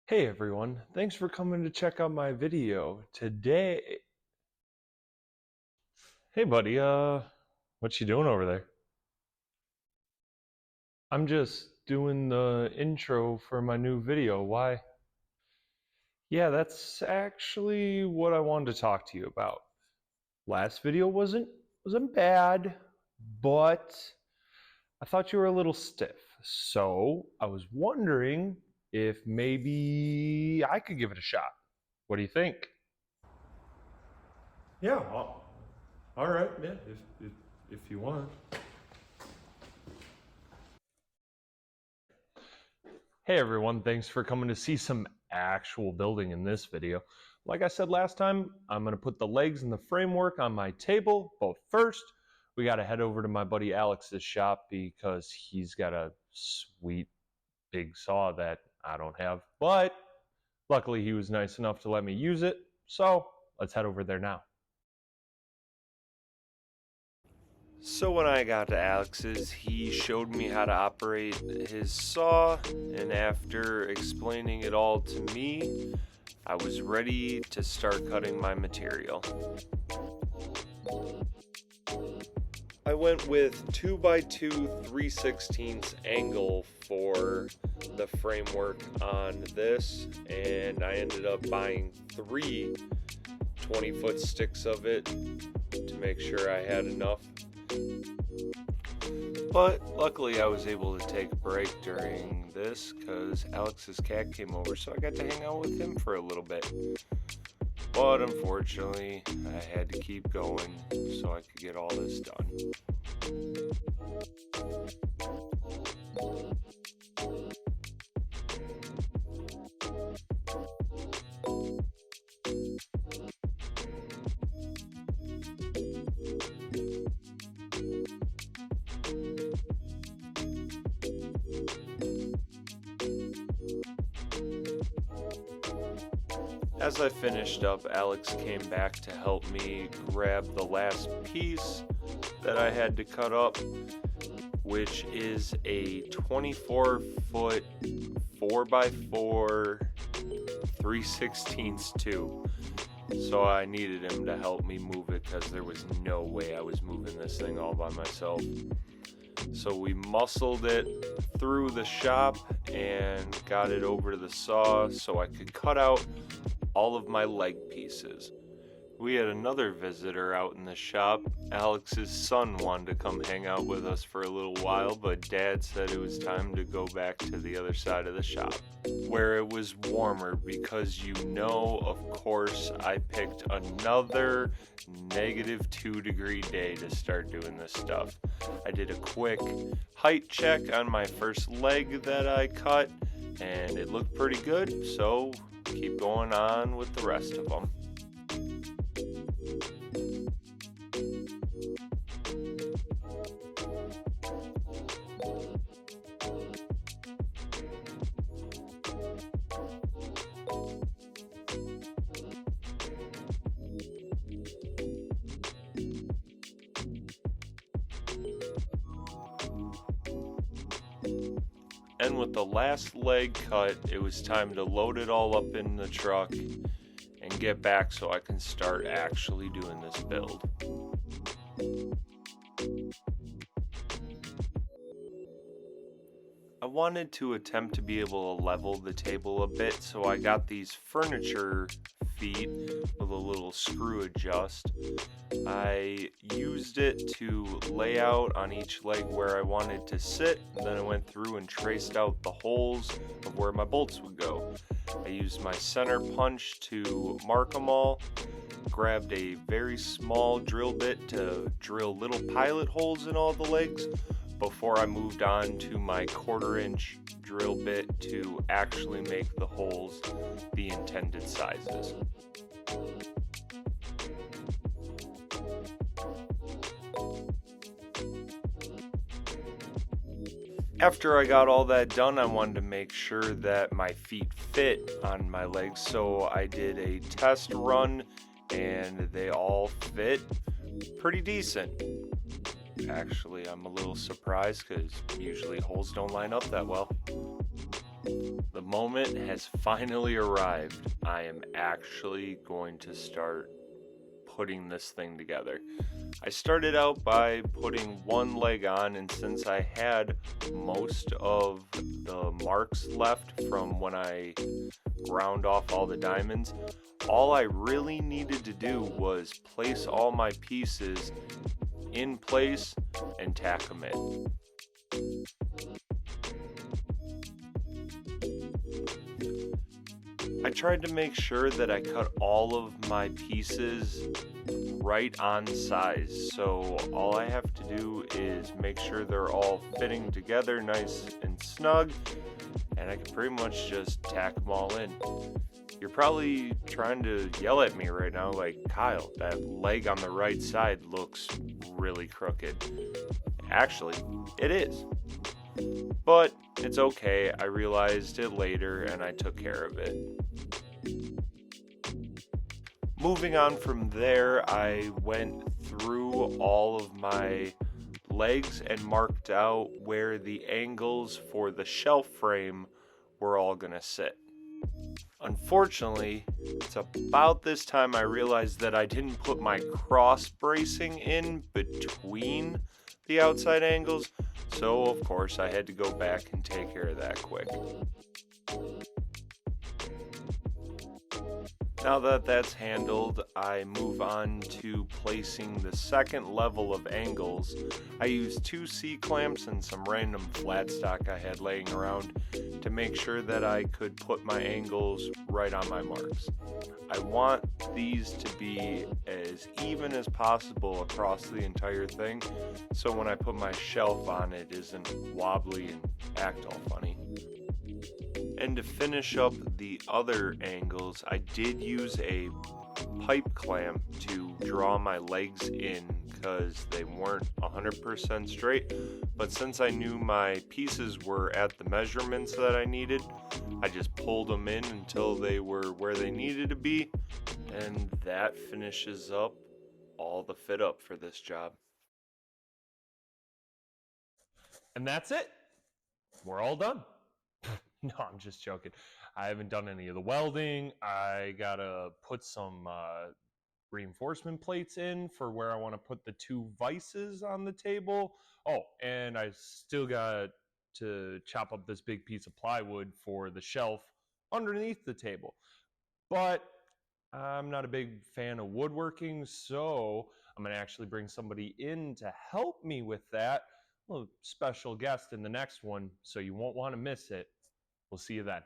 Hey everyone, thanks for coming to check out my video. Today, hey buddy, what you doing over there? I'm just doing the intro for my new video. Why? Yeah, that's actually what I wanted to talk to you about. Last video wasn't bad, but I thought you were a little stiff. So, I was wondering if maybe I could give it a shot. What do you think? Yeah, all right, yeah, if you want. Hey everyone, thanks for coming to see some actual building in this video. Like I said last time, I'm gonna put the legs and the framework on my table, both first. We gotta head over to my buddy Alex's shop because he's got a sweet big saw that I don't have. But luckily he was nice enough to let me use it, so let's head over there now. So when I got to Alex's, he showed me how to operate his saw, and after explaining it all to me, I was ready to start cutting my material. I went with 2x2 3/16 angle for the framework on this, and I ended up buying 3 20-foot sticks of it to make sure I had enough. But luckily I was able to take a break during this because Alex's cat came over, so I got to hang out with him for a little bit. But unfortunately, I had to keep going so I could get all this done. As I finished up, Alex came back to help me grab the last piece that I had to cut up, which is a 24-foot 4x4 3/16 tube. So I needed him to help me move it because there was no way I was moving this thing all by myself. So we muscled it through the shop and got it over to the saw so I could cut out all of my leg pieces. We had another visitor out in the shop. Alex's son wanted to come hang out with us for a little while, but Dad said it was time to go back to the other side of the shop, where it was warmer because of course, I picked another -2-degree day to start doing this stuff. I did a quick height check on my first leg that I cut, and it looked pretty good, so keep going on with the rest of them. And with the last leg cut, it was time to load it all up in the truck and get back so I can start actually doing this build. I wanted to attempt to be able to level the table a bit, so I got these furniture feet with a little screw adjust. I used it to lay out on each leg where I wanted to sit, and then I went through and traced out the holes of where my bolts would go. I used my center punch to mark them all, grabbed a very small drill bit to drill little pilot holes in all the legs before I moved on to my 1/4-inch drill bit to actually make the holes the intended sizes. After I got all that done, I wanted to make sure that my feet fit on my legs, so I did a test run and they all fit pretty decent. Actually, I'm a little surprised because usually holes don't line up that well. The moment has finally arrived. I am actually going to start putting this thing together. I started out by putting one leg on, and since I had most of the marks left from when I ground off all the diamonds, all I really needed to do was place all my pieces in place and tack them in. I tried to make sure that I cut all of my pieces right on size, so all I have to do is make sure they're all fitting together nice and snug, and I can pretty much just tack them all in. You're probably trying to yell at me right now like, Kyle, that leg on the right side looks really crooked. Actually, it is. But it's okay, I realized it later and I took care of it. Moving on from there, I went through all of my legs and marked out where the angles for the shelf frame were all gonna sit. Unfortunately, it's about this time I realized that I didn't put my cross bracing in between the outside angles, so of course I had to go back and take care of that quick. Now that that's handled, I move on to placing the second level of angles. I used 2 C-clamps and some random flat stock I had laying around to make sure that I could put my angles right on my marks. I want these to be as even as possible across the entire thing, so when I put my shelf on it isn't wobbly and act all funny. And to finish up the other angles, I did use a pipe clamp to draw my legs in because they weren't 100% straight, but since I knew my pieces were at the measurements that I needed, I just pulled them in until they were where they needed to be, and that finishes up all the fit up for this job. And that's it. We're all done. No, I'm just joking. I haven't done any of the welding. I gotta put some reinforcement plates in for where I want to put the 2 vices on the table. Oh, and I still got to chop up this big piece of plywood for the shelf underneath the table. But I'm not a big fan of woodworking, so I'm going to actually bring somebody in to help me with that. A special guest in the next one, so you won't want to miss it. We'll see you then.